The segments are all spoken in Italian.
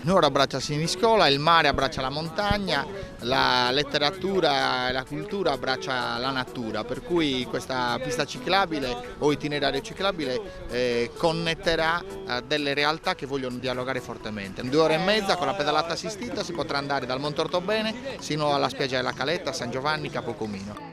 Nuoro abbraccia Siniscola, il mare abbraccia la montagna, la letteratura e la cultura abbraccia la natura, per cui questa pista ciclabile o itinerario ciclabile connetterà delle realtà che vogliono dialogare fortemente. In 2 ore e mezza con la pedalata assistita si potrà andare dal Montortobene sino alla spiaggia della Caletta, San Giovanni, Capocomino.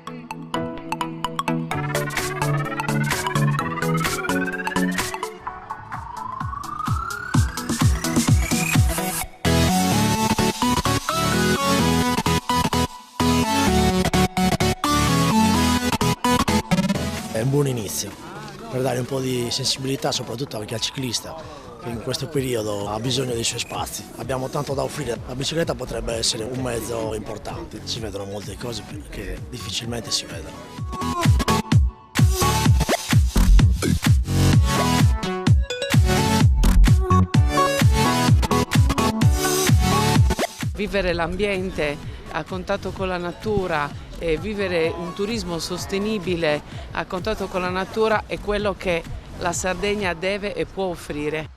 È un buon inizio per dare un po' di sensibilità soprattutto anche al ciclista che in questo periodo ha bisogno dei suoi spazi. Abbiamo tanto da offrire, la bicicletta potrebbe essere un mezzo importante, si vedono molte cose che difficilmente si vedono. Vivere l'ambiente a contatto con la natura e vivere un turismo sostenibile a contatto con la natura è quello che la Sardegna deve e può offrire.